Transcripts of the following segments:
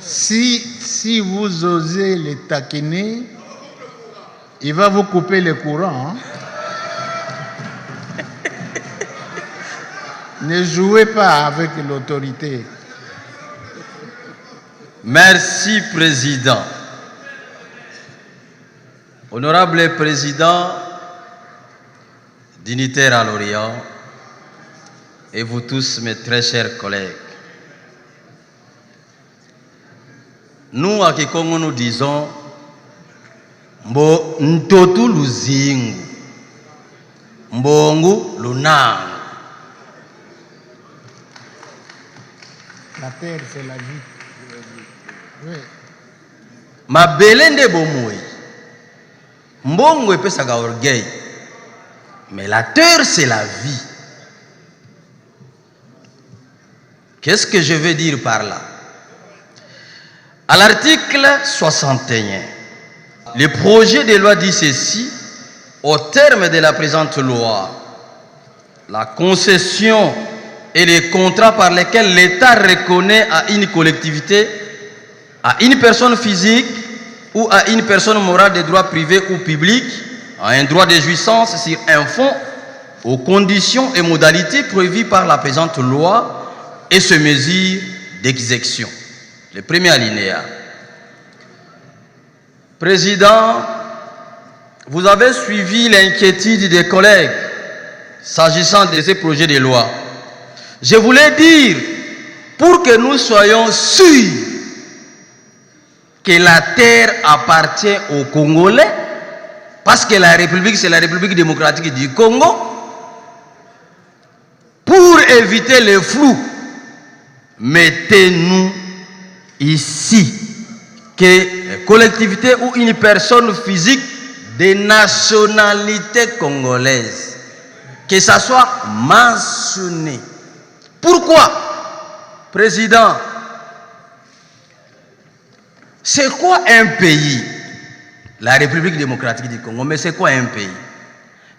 Si vous osez les taquiner, il va vous couper le courant. Hein? Ne jouez pas avec l'autorité. Merci, Président. Honorable Président, dignitaires à l'Orient, et vous tous, mes très chers collègues, nous, à Kikongo, nous disons Mbo ntotu luzingu, mbongu lunang. La terre, c'est la vie. Oui. Ma belende bomoi. Mbongo epesaka orgueil. Mais la terre, c'est la vie. Qu'est-ce que je veux dire par là? À l'article 61, le projet de loi dit ceci: au terme de la présente loi, la concession et les contrats par lesquels l'État reconnaît à une collectivité, à une personne physique ou à une personne morale de droit privé ou public, a un droit de jouissance sur un fonds aux conditions et modalités prévues par la présente loi et se mesures d'exécution. Le premier alinéa. Président, vous avez suivi l'inquiétude des collègues s'agissant de ces projets de loi. Je voulais dire, pour que nous soyons sûrs que la terre appartient aux Congolais, parce que la République, c'est la République démocratique du Congo, pour éviter le flou, mettez-nous ici que collectivité ou une personne physique de nationalité congolaise, que ça soit mentionné. Pourquoi, Président? C'est quoi un pays? La République démocratique du Congo, mais c'est quoi un pays?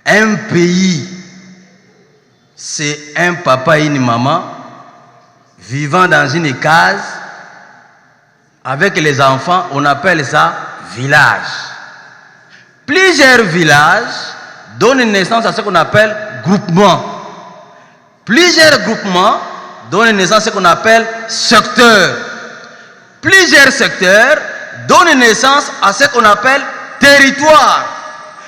Un pays, c'est un papa et une maman vivant dans une case avec les enfants, on appelle ça village. Plusieurs villages donnent naissance à ce qu'on appelle groupement. Plusieurs groupements donnent naissance à ce qu'on appelle secteur. Plusieurs secteurs donnent naissance à ce qu'on appelle territoire.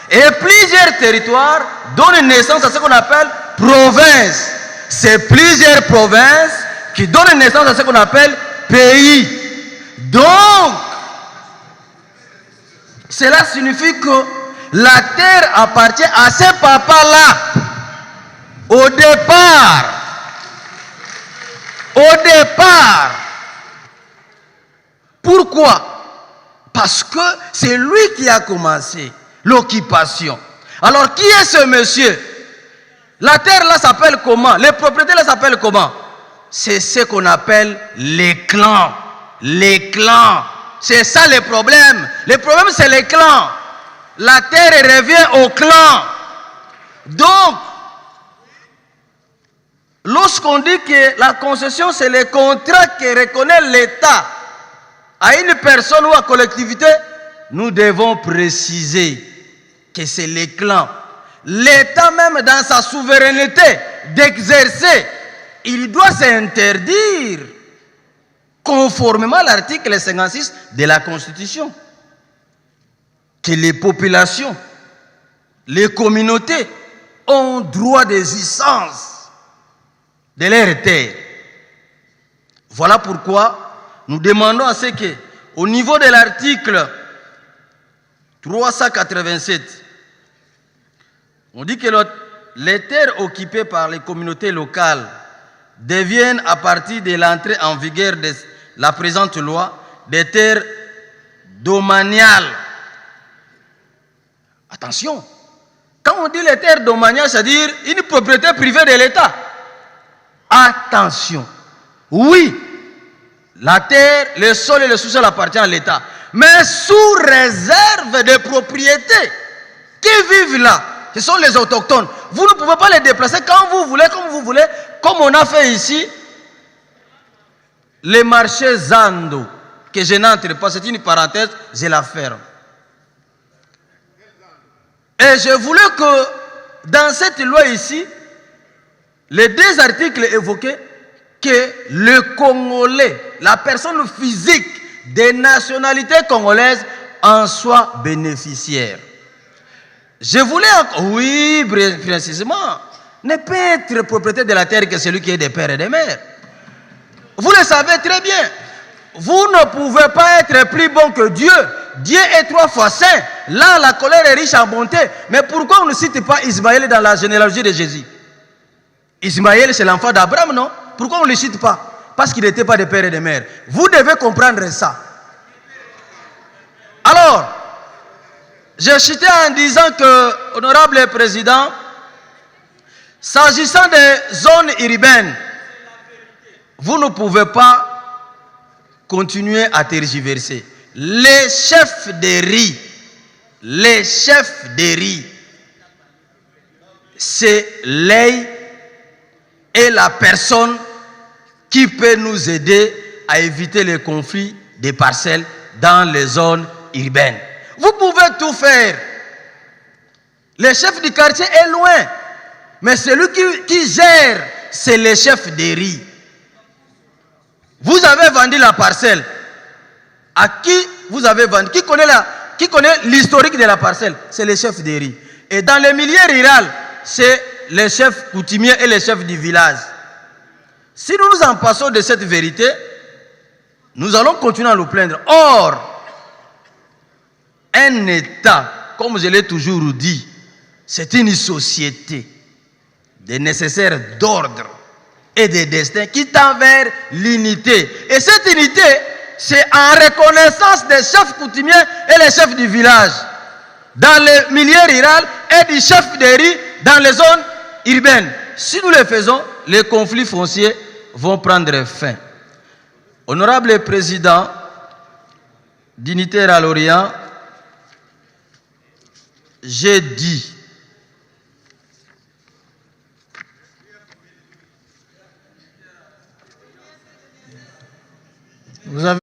Et plusieurs territoires donnent naissance à ce qu'on appelle province. C'est plusieurs provinces qui donnent naissance à ce qu'on appelle pays. Donc, cela signifie que la terre appartient à ces papas-là. Au départ. Pourquoi? Parce que c'est lui qui a commencé l'occupation. Alors, qui est ce monsieur? La terre là s'appelle comment? Les propriétés là s'appellent comment? C'est ce qu'on appelle les clans. Les clans. C'est ça le problème. Le problème, c'est les clans. La terre revient aux clans. Donc, lorsqu'on dit que la concession, c'est le contrat que reconnaît l'État à une personne ou à collectivité, nous devons préciser que c'est les clans. L'État même, dans sa souveraineté d'exercer, il doit s'interdire conformément à l'article 56 de la Constitution, que les populations, les communautés ont droit de jouissance de leur terre. Voilà pourquoi nous demandons à ce que, au niveau de l'article 387, on dit que les terres occupées par les communautés locales deviennent, à partir de l'entrée en vigueur de la présente loi, des terres domaniales. Attention, quand on dit les terres domaniales, c'est-à-dire une propriété privée de l'État. Attention, oui, la terre, le sol et le sous-sol appartiennent à l'État, mais sous réserve de propriétés. Qui vivent là? Ce sont les autochtones. Vous ne pouvez pas les déplacer quand vous voulez, comme vous voulez, comme on a fait ici. le marché Zando, que je n'entre pas, c'est une parenthèse, je la ferme. Et je voulais que dans cette loi ici, les deux articles évoqués, que le Congolais, la personne physique des nationalités congolaises en soit bénéficiaire. Je voulais, oui, précisément, ne peut être propriétaire de la terre que celui qui est des pères et des mères. Vous le savez très bien. Vous ne pouvez pas être plus bon que Dieu. Dieu est 3 fois saint. Là, la colère est riche en bonté. Mais pourquoi on ne cite pas Ismaël dans la généalogie de Jésus? Ismaël, c'est l'enfant d'Abraham, non? Pourquoi on ne le cite pas? Parce qu'il n'était pas de père et de mère. Vous devez comprendre ça. Alors, j'ai cité en disant que, honorable président, s'agissant des zones urbaines, vous ne pouvez pas continuer à tergiverser. Les chefs de riz, c'est l'œil et la personne qui peut nous aider à éviter les conflits des parcelles dans les zones urbaines. Vous pouvez tout faire. Le chef du quartier est loin, mais celui qui gère, c'est le chef de riz. Vous avez vendu la parcelle. À qui vous avez vendu? Qui connaît l'historique de la parcelle? C'est le chef de riz. Et dans le milieu rural, c'est les chefs coutumiers et les chefs du village. Si nous nous en passons de cette vérité, nous allons continuer à nous plaindre. Or, un État, comme je l'ai toujours dit, c'est une société de nécessaires d'ordre et de destin qui tend vers l'unité. Et cette unité, c'est en reconnaissance des chefs coutumiers et les chefs du village dans le milieu rural et du chef de riz dans les zones urbaines. Si nous le faisons, les conflits fonciers vont prendre fin. Honorable président, dignitaire à l'Orient, j'ai dit vous avez